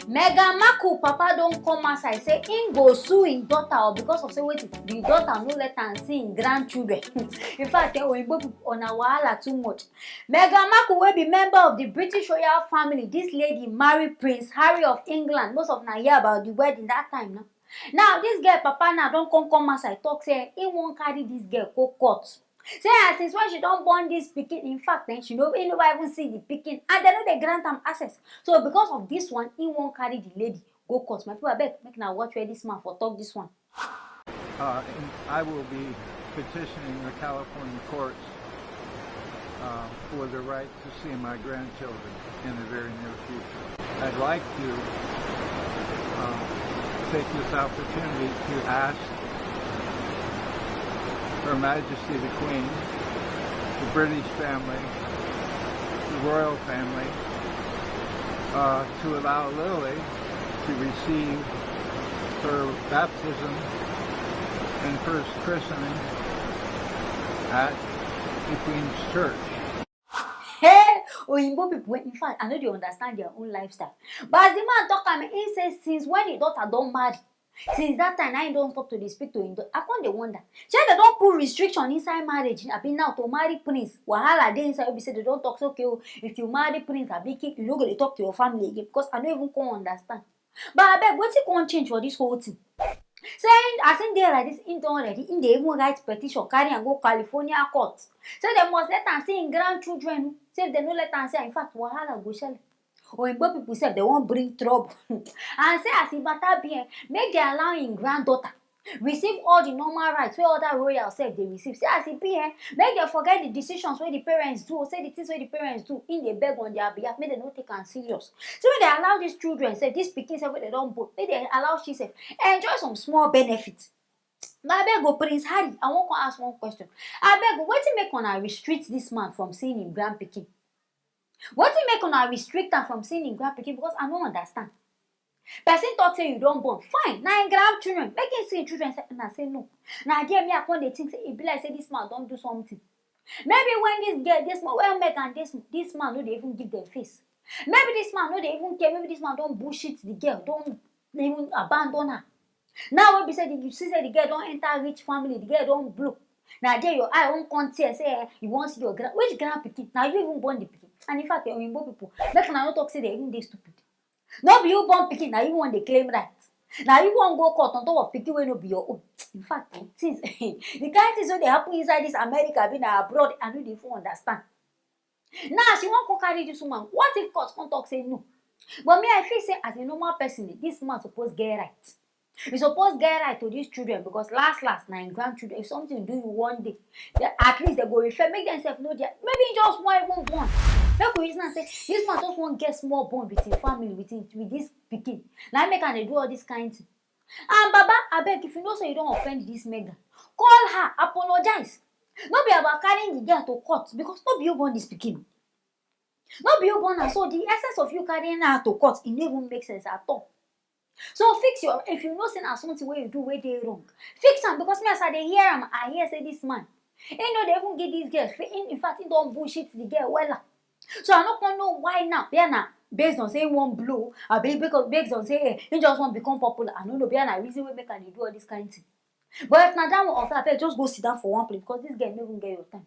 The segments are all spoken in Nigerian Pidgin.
Meghan Markle papa don't come outside say him go sue him daughter because of say wetin the daughter no let am see him grandchildren. In fact, oyinbo people on a wahala too much. Meghan Markle wey be member of the British royal family, this lady marry Prince Harry of England. Most of na hear about the wedding that time now. Now this girl papa now don come outside talk say he won't carry this girl go court. Say since when she don't born this pikin, in fact then she no even see the pikin and they know they grant am access. So because of this one, he won't carry the lady go court. My people abeg make now watch where this man for talk this one. I will be petitioning the California courts for the right to see my grandchildren in the very near future. I'd like to take this opportunity to ask Her Majesty the Queen, the British family, the royal family, to allow Lily to receive her baptism and first christening at the Queen's Church. Hey, oyinbo people, in fact, I know they understand their own lifestyle. But as the man talk, he say since when the daughter don't marry, since that time, I don't stop to speak to him. I can't dey wonder. Say they don't put restriction inside marriage. I been now to marry prince. Wahala dey inside. We say they don't talk so okay. If you marry prince, I be keep you no go dey talk to your family again because I don't even can understand. But I beg, what's it going to change for this whole thing? Saying as in there like this, in done already, in the even write petition, carry and go California court. Say they must let them see in grandchildren. Say if they no let them say, in fact, wahala go shell. Oyinbo people say they won't bring trouble. And say as if matter be, make they allow in granddaughter receive all the normal rights where other royals say they receive. Say as it be, make they forget the decisions where the parents do, or say the things where the parents do in the beg on their behalf, make they not take them serious. So when they allow these children, say these pikin say where they don't vote, make they allow she say enjoy some small benefits. But I beg go Prince Harry, I want to ask one question. I beg go, what to make una restrict this man from seeing him grandpikin? What to make una restrict am from seeing him grandpikin? Because I don't understand. Person talk say you don't born, fine. Now in grandchildren, make him see children say, and I say no. Now again me I come dey think say it be like say this man don't do something. Maybe when this girl, this man, well Meghan, this man no dey even give them face. Maybe this man no dey even care. Maybe this man don't bullshit the girl, don't even abandon her. Now when be say you see say the girl don't enter rich family, the girl don't blow. Now there your eye won't come tear say you want see your grand, which grandpikin? Now you even born the pikin. And in fact, the oyinbo people, make una no talk say they even dey stupid. No be you born pikin, now you want to claim right. Now you want go court on top of pikin wey no be your own. In fact, things the kind things wey dey happen inside this America be na abroad, I no dey even understand. Now she wan go carry this woman. What if court come talk say no? But me, I feel say as a normal person, this man suppose get right. You suppose get right to these children because last na in grandchildren. If something do you one day, at least they go refer, make themselves know that maybe just one even born. Make we reason and say this man just want get small bond with his family, with this pikin. Now make they do all this kind thing. And Baba, I beg if you know so you don't offend this Meghan, call her, apologize. Not be about carrying the girl to court because not be you born this pikin. Not be you born her. So the essence of you carrying her to court, it never even makes sense at all. So fix your, if you know say na something where you do where they wrong, fix am because me as I dey hear am, I hear say this man, he know they even get these girls. In fact, he don't bullshit the girl well. So I don't know why now. Yeah, now based on say one blow, because based on say he just want become popular. I don't know. Yeah, now reason we make and do all this kind of thing. But if na that one after, just go sit down for one place because this girl no even get your time.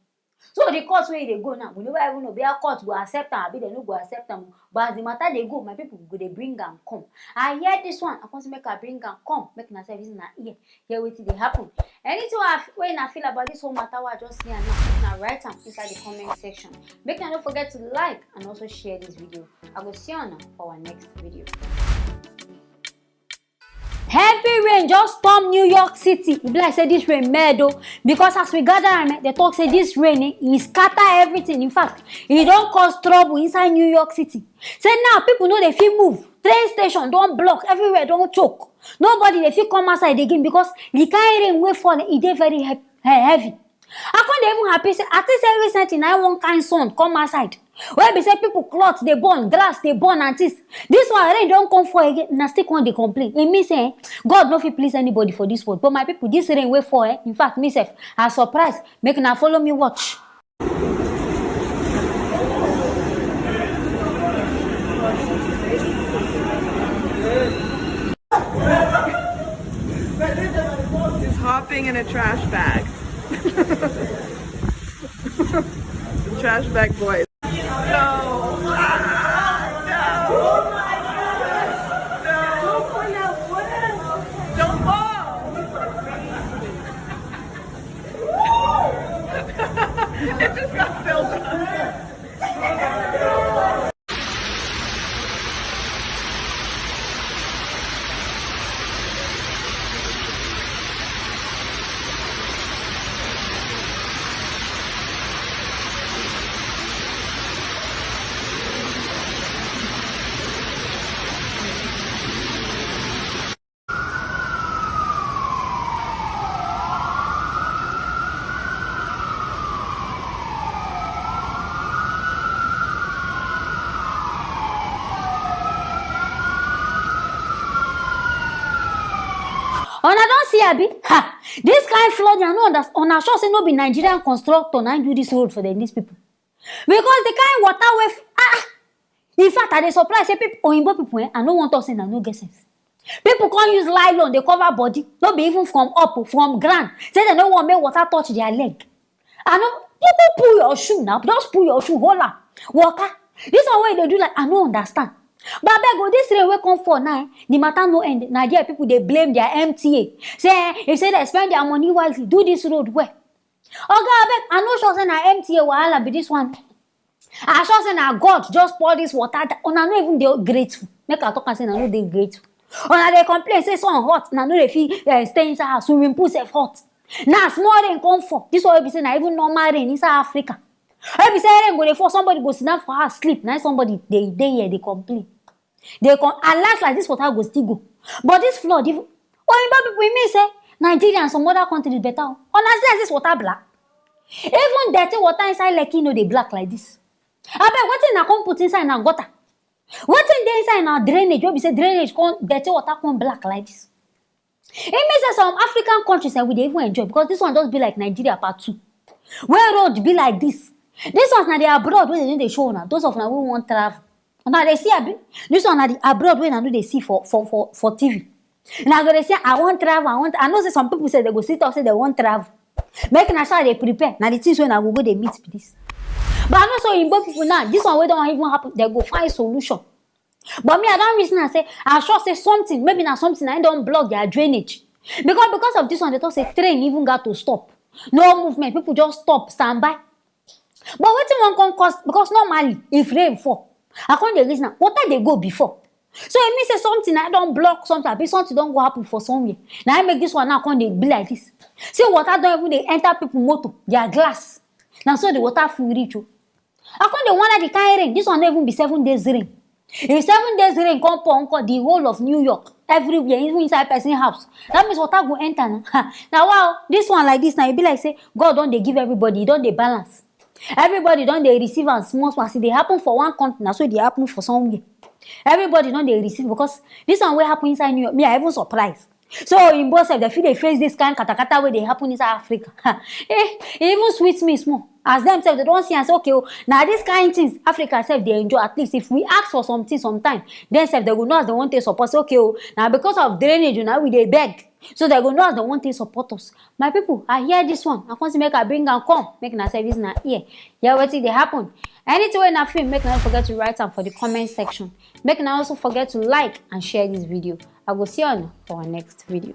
So the court where they go now, we never even know where court go accept them, they no go accept them. But as the matter they go, my people go they bring them come. I hear this one, I want to make her bring them come, make na service na ear. Here what they happen. Anything when I feel about this whole matter, what I just hear now, write them inside the comment section. Make sure don't forget to like and also share this video. I will see you now for our next video. Heavy rain just storm New York City. It be like say this rain mad though, because as we gather, they talk say this rain e scatter everything. In fact, it don't cause trouble inside New York City. Say now people know they feel move. Train station don't block, everywhere don't choke. Nobody they feel come outside again because the kind rain wey fall e dey very heavy. I can't even happy say at least recently now one kind sun come outside. Where be say people clothes they burn, grass they burn and this. This one rain don't come for again. Now still when they complain. It means God no fit please anybody for this world. But my people, this rain wait for in fact myself I surprised. Make now follow me watch. everything in a trash bag. Trash bag boys. No. Don't fall. It just got filled up. Una don't see abi? Ha! This kind flood, you know that una sure say no be Nigerian constructor na do this road for them, these people. Because the kind water in fact, I dey surprise say people Oyinbo people I no want us say na no get sense. People can't use nylon, they cover body, not be even from up, from ground. Say they no want make water touch their leg. I know people pull your shoe now, just pull your shoe, hold on. Water. This one way they do like I no understand. But I beg this rain will come for now. The matter no end. Nigeria people they blame their MTA. Say if say they spend their money wisely, do this road well. Okay, I beg I know sure say na MTA wahala be this one. I sure say na God just pour this water. Una no even dey grateful. Make I talk and say na no dey grateful. Una dey complain say sun hot. Na no dey fit stay inside house. Swimming pool sef hot. Now small rain come for. This one be say na even normal rain inside Africa. If you say rain go dey fall, somebody go sit down for house sleep. Now somebody they here they complain. They come and last like this water go still go. But this flood, even people mean say Nigeria and some other countries better. Honestly, this water black. Even dirty water inside Lekki no they black like this. I bet what thing I come put inside na gutter. What thing they inside na drainage? When we say drainage, dirty water come black like this. It means that some African countries we they even enjoy because this one just be like Nigeria part 2. Where road be like this. This one's na the abroad where they show now. Those of now we want travel. Now they see this one na the abroad where now they see for TV. Now they say I want travel. I know say some people say they go sit up say they want travel. Make na sure they prepare. Now the things when I will go they meet with this. But I know so in both people now this one we don't even happen. They go find solution. But me I don't reason I say I sure say something maybe now something I don't block their drainage because of this one they talk say train even got to stop. No movement. People just stop stand by. But wetin one come cause because normally if rain fall, I can't the reason water they go before. So it means say something I don't block something, be something don't go happen for somewhere. Now I make this one now come they be like this. See water don't even they enter people motor, their glass. Now so the water full reach you. I can't the one at the kind rain. This one don't even be 7 days rain. If 7 days rain come pour the whole of New York, everywhere, even inside person's house, that means water go enter now. Now wow, this one like this now it be like say God don't they give everybody, don't they balance. Everybody don't they receive and small. See they happen for one country, now so they happen for somewhere. Everybody don't they receive because this one will happen inside New York. Me I even surprised. So in both of they feel they face this kind of katakata where they happen inside Africa. It even sweets me small. As themselves they don't see and say okay, now this kind of things Africa self they enjoy at least if we ask for something sometime, then self they will know as they want to support. Say, okay, now because of drainage, now we they beg. So they go know as they want to support us. My people, I hear this one. I want to make a bring and come. Make na service na here. Yeah, what did they happen? Anything when I film, make not forget to write down for the comment section. Make not also forget to like and share this video. I will see you on for our next video.